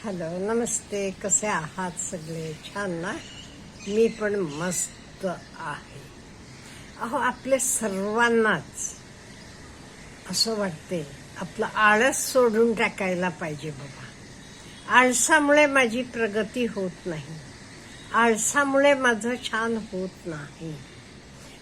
Hello, नमस्ते. कसे आहात सगळे? छान ना? मी पण मस्त आहे. अहो, आपले सर्वांनाच असं वाटते आपलं आळस सोडून टाकायला पाहिजे बाबा. आळसामुळे माझी प्रगती होत नाही, आळसामुळे माझं छान होत नाही.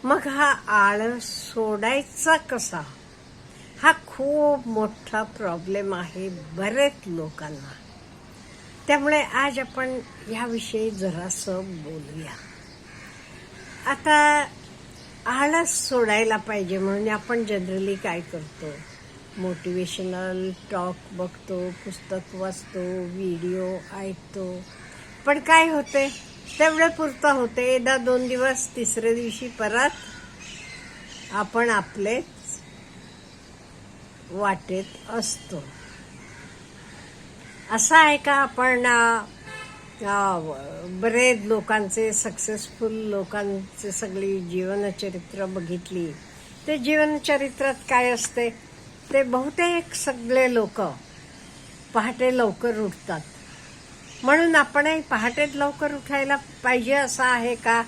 मग हा आळस सोडायचा कसा? हा खूप मोठा प्रॉब्लेम आहे बरेच लोकांना. त्यामुळे आज आपण याविषयी जरासं बोलूया. आता आळस सोडायला पाहिजे म्हणून आपण जनरली काय करतो? मोटिवेशनल टॉक बघतो, पुस्तक वाचतो, व्हिडिओ ऐकतो. पण काय होते? तेवढं पुरतं होते. एकदा 2 दिवस, तिसऱ्या दिवशी परत आपण आपलेच वाटेत असतो. असं आहे का? आपण बरेच लोकांचे, सक्सेसफुल लोकांचे सगळी जीवनचरित्र बघितली. ते जीवनचरित्रात काय असते? ते बहुतेक सगळे लोक पहाटे लवकर उठतात. म्हणून आपणही पहाटे लवकर उठायला पाहिजे असं आहे का?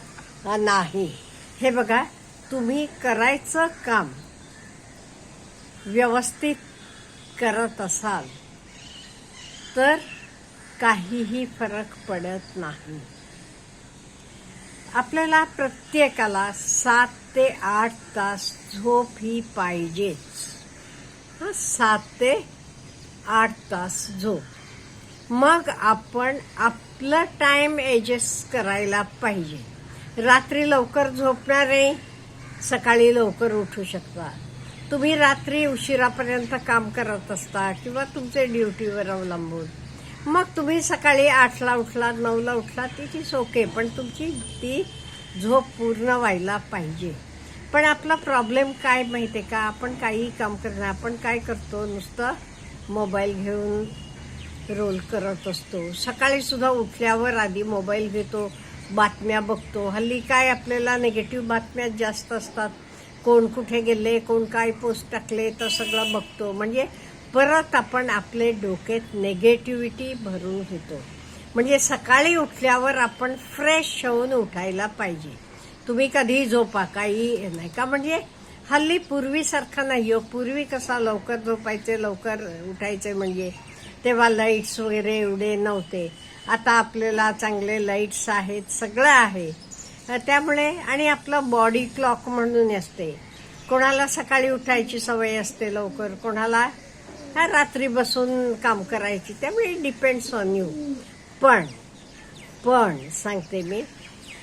नाही. हे बघा, तुम्ही करायचं काम व्यवस्थित करत असाल तर काहीही फरक पडत नाही. आपल्याला प्रत्येकाला 7 ते 8 तास झोप ही पाहिजेच. 7 ते 8 तास झोप. मग आपण आपलं टाइम ॲडजस्ट करायला पाहिजे. रात्री लवकर झोपणारे सकाळी लवकर उठू शकता. तुम्ही रात्री उशिरापर्यंत काम करत असता किंवा तुमचे ड्युटीवर अवलंबून, मग तुम्ही सकाळी 8ला उठलात, 9ला उठलात, ती ओके, पण तुमची ती झोप पूर्ण व्हायला पाहिजे. पण आपला प्रॉब्लेम काय माहिती आहे का? आपण काही काम करणार, आपण काय करतो? नुसतं मोबाईल घेऊन रोल करत असतो. सकाळी सुद्धा उठल्यावर आधी मोबाईल घेतो, बातम्या बघतो. हल्ली काय आपल्याला निगेटिव्ह बातम्या जास्त असतात. कोण कुठे गेले, कोण काय पोस्ट टाकले, तर सगळं बघतो. म्हणजे परत आपण आपले डोक्यात नेगेटिव्हिटी भरून घेतो. म्हणजे सकाळी उठल्यावर आपण फ्रेश होऊन उठायला पाहिजे. तुम्ही कधीही झोपा, काही नाही का? म्हणजे हल्ली पूर्वीसारखा नाही हो. पूर्वी कसा लवकर झोपायचे, लवकर उठायचे, म्हणजे तेव्हा लाईट्स वगैरे एवढे नव्हते. आता आपल्याला चांगले लाईट्स आहेत, सगळं आहे. त्यामुळे आणि आपलं बॉडी क्लॉक म्हणून असते. कोणाला सकाळी उठायची सवय असते लवकर, कोणाला रात्री बसून काम करायची. त्यामुळे डिपेंड्स ऑन यू. पण सांगते मी,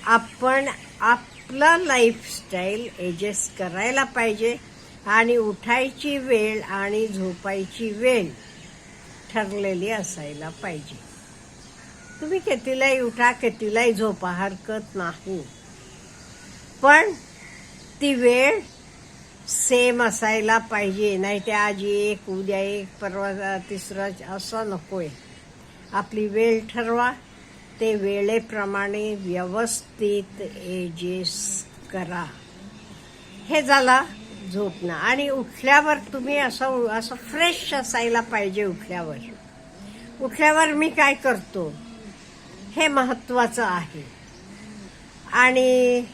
आपण आपलं लाईफस्टाईल ॲडजस्ट करायला पाहिजे आणि उठायची वेळ आणि झोपायची वेळ ठरलेली असायला पाहिजे. तुम्ही कितीलाही उठा, कितीलाही झोपा, हरकत नाही. पण ती वेळ सेम असायला पाहिजे. नाही ते आज एक, उद्या एक, परवा तिसरा, असं नकोय. आपली वेळ ठरवा, ते वेळेप्रमाणे व्यवस्थित ॲडजस्ट करा. हे झालं झोपणं. आणि उठल्यावर तुम्ही असं फ्रेश असायला पाहिजे. उठल्यावर मी काय करतो हे महत्वाचं आहे. आणि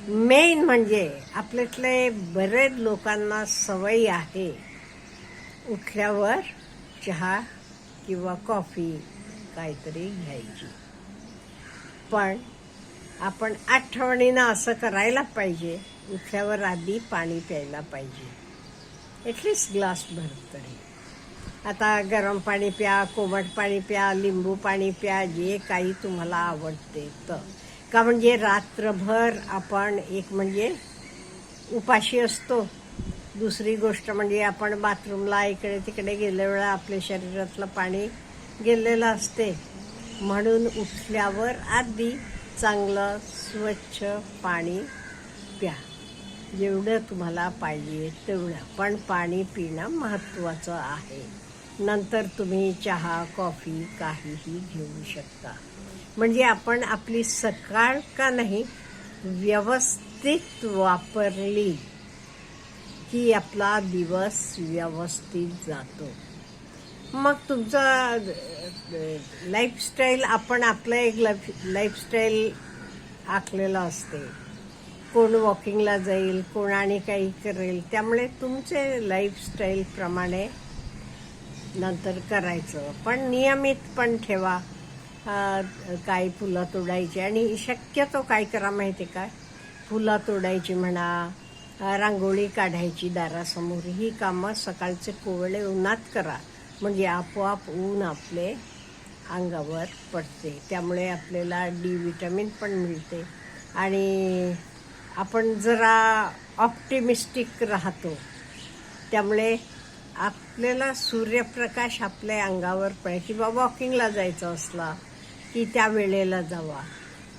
मेन म्हणजे आपल्यातले बरेच लोकांना सवय आहे उठल्यावर चहा किंवा कॉफी काहीतरी घ्यायची. पण आपण आठवणीनं असं करायला पाहिजे, उठल्यावर आधी पाणी प्यायला पाहिजे, ॲटलिस्ट ग्लासभर तरी. आता गरम पाणी प्या, कोमट पाणी प्या, लिंबू पाणी प्या, जे काही तुम्हाला आवडते तर. का म्हणजे रात्रभर आपण एक म्हणजे उपाशी असतो. दुसरी गोष्ट म्हणजे आपण बाथरूमला इकडे तिकडे गेल्या वेळा आपल्या शरीरातलं पाणी गेलेलं असते. म्हणून उठल्यावर आधी चांगलं स्वच्छ पाणी प्या, जेवढं तुम्हाला पाहिजे तेवढं. पण पाणी पिणं महत्त्वाचं आहे. नंतर तुम्ही चहा, कॉफी काहीही घेऊ शकता. म्हणजे आपण आपली सकाळ का नाही व्यवस्थित वापरली की आपला दिवस व्यवस्थित जातो. मग तुमचं लाईफस्टाईल, आपण आपलं एक लाईफस्टाईल आखलेलं असते. कोण वॉकिंगला जाईल, कोण आणि काही करेल, त्यामुळे तुमचे लाईफस्टाईलप्रमाणे नंतर करायचं. पण नियमित पण ठेवा. काही फुलं तोडायची, आणि शक्यतो काय करा माहिती आहे का, फुलं तोडायची म्हणा, रांगोळी काढायची दारासमोर, ही कामं सकाळचे कोवळे उन्हात करा. म्हणजे आपोआप ऊन आपले अंगावर पडते. त्यामुळे आपल्याला डी विटॅमिन पण मिळते आणि आपण जरा ऑप्टिमिस्टिक राहतो. त्यामुळे आपल्याला सूर्यप्रकाश आपल्या अंगावर पडेल. किंवा वॉकिंगला जायचं असला की त्या वेळेला जावा,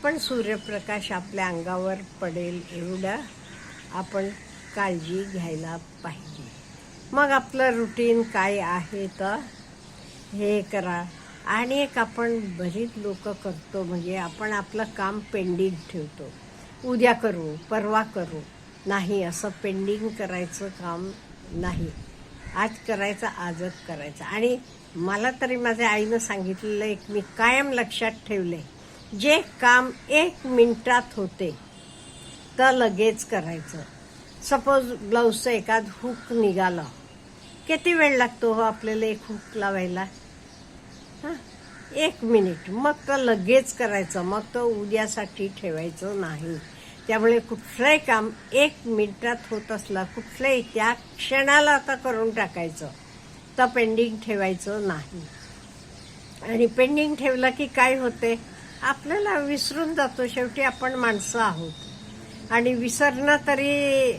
पण सूर्यप्रकाश आपल्या अंगावर पडेल एवढं आपण काळजी घ्यायला पाहिजे. मग आपलं रुटीन काय आहे तर हे करा. आणि एक आपण बरीच लोक करतो, म्हणजे आपण आपलं काम पेंडिंग ठेवतो. उद्या करू, परवा करू. नाही, असं पेंडिंग करायचं काम नाही. आज करायचं, आजच करायचं. आणि मला तरी माझ्या आईनं सांगितलेलं एक मी कायम लक्षात ठेवले, जे काम 1 मिनिटात होते तर लगेच करायचं. सपोज ब्लाऊजचं एखाद हुक निघालं, किती वेळ लागतो हो आपल्याला एक हुक लावायला? 1 मिनिट. मग तर लगेच करायचं, मग तो उद्यासाठी ठेवायचं नाही. त्यामुळे कुठलंही काम 1 मिनिटात होत असलं, कुठलंही त्या क्षणाला आता करून टाकायचं, तर पेंडिंग ठेवायचं नाही. आणि पेंडिंग ठेवलं की काय होते, आपल्याला विसरून जातो. शेवटी आपण माणसं आहोत, आणि विसरणं तरी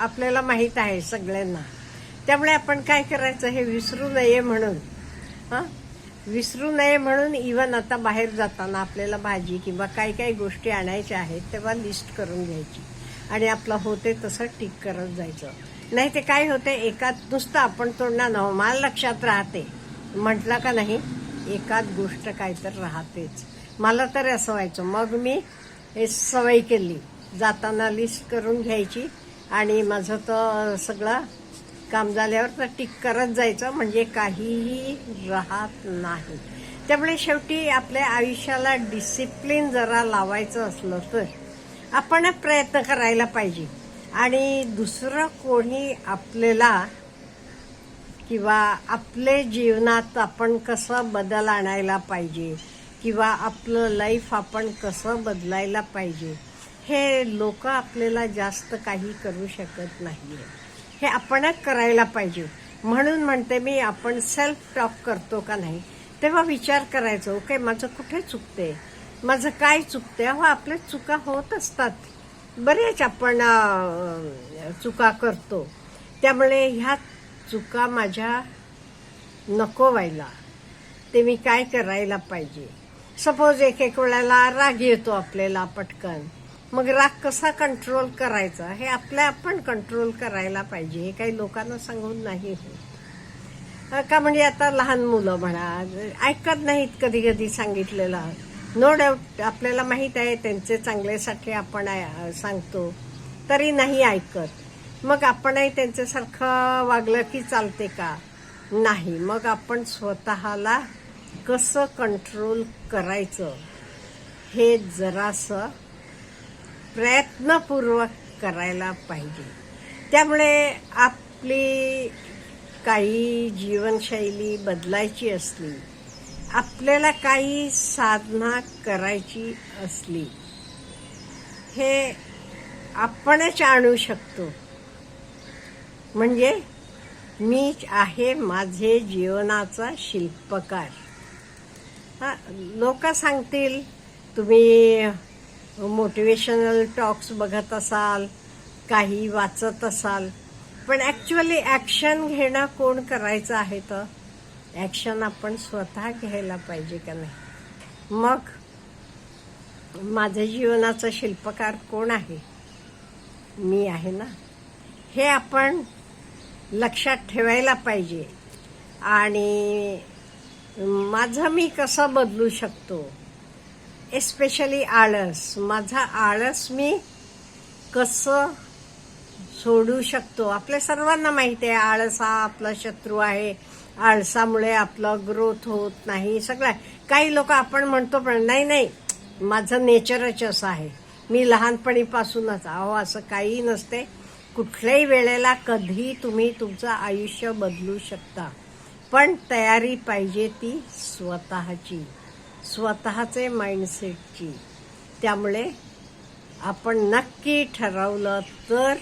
आपल्याला माहीत आहे सगळ्यांना. त्यामुळे आपण काय करायचं, हे विसरू नये म्हणून विसरू नये म्हणून इवन आता बाहेर जाताना आपल्याला भाजी किंवा काही काही गोष्टी आणायच्या आहेत, तेव्हा लिस्ट करून घ्यायची आणि आपलं होते तसं टिक करत जायचं. नाही ते काय होते, एकात नुसतं आपण तोडणार ना, मला लक्षात राहते म्हटलं का नाही, एकाच गोष्ट काय तर राहतेच. मला तर असं व्हायचं. मग मी हे सवय केली, जाताना लिस्ट करून घ्यायची आणि माझं तर सगळं काम झाल्यावर तर टिक करत जायचं, म्हणजे काहीही राहत नाही. त्यामुळे शेवटी आपल्या आयुष्याला डिसिप्लिन जरा लावायचं असलं तर आपण प्रयत्न करायला पाहिजे. आणि दुसरं कोणी आपल्याला किंवा आपले जीवनात आपण कसं बदल आणायला पाहिजे किंवा आपलं लाईफ आपण कसं बदलायला पाहिजे, हे लोक आपल्याला जास्त काही करू शकत नाही. हे आपणच करायला पाहिजे. म्हणून म्हणते मी, आपण सेल्फ टॉक करतो का नाही, तेव्हा विचार करायचं, ओके माझं कुठे चुकते, माझं काय चुकते. हो, आपल्या चुका होत असतात, बरेच आपण चुका करतो. त्यामुळे ह्या चुका माझ्या नको व्हायला, ते मी काय करायला पाहिजे. सपोज एक वेळेला राग येतो आपल्याला पटकन, मग राग कसा कंट्रोल करायचा हे आपण कंट्रोल करायला पाहिजे. हे काही लोकांना सांगून नाही होत का. म्हणजे आता लहान मुलं म्हणा, ऐकत नाहीत कधी कधी सांगितलेलं. नो डाऊट आपल्याला माहित आहे त्यांचे चांगल्यासाठी आपण सांगतो, तरी नाही ऐकत. मग आपणही त्यांच्यासारखं वागलं की चालते का? नाही. मग आपण स्वतःला कसं कंट्रोल करायचं हे जरासं प्रयत्नपूर्वक करायला पाहिजे. त्यामुळे आपली काही जीवनशैली बदलायची असली, आपल्याला काही साधना करायची असली, हे आपणच आणू शकतो. म्हणजे मीच आहे माझे जीवनाचा शिल्पकार. लोक सांगतील, तुम्ही मोटिवेशनल टॉक्स बघत असाल, काही वाचत असाल, पण ॲक्च्युअली ॲक्शन घेणं कोण करायचं आहे तर ॲक्शन आपण स्वतः घ्यायला पाहिजे का नाही. मग माझ्या जीवनाचा शिल्पकार कोण आहे? मी आहे ना. हे आपण लक्षात ठेवायला पाहिजे. आणि माझं मी कसं बदलू शकतो, एस्पेशली आळस, माझा आळस मी कसं सोडू शकतो. आपल्या सर्वांना माहिती आहे आळस हा आपला शत्रू आहे. आळसामुळे आपलं ग्रोथ होत नाही. सगळं काही लोक आपण म्हणतो पण नाही माझं नेचरच असं आहे, मी लहानपणीपासूनच. असं काही नसते. कुठल्याही वेळेला कधी तुम्ही तुमचं आयुष्य बदलू शकता, पण तयारी पाहिजे ती स्वतःची, स्वतःचे माइंडसेटची. त्यामुळे आपण नक्की ठरवलं तर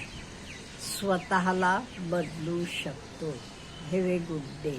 स्वतःला बदलू शकतो. Have a good day.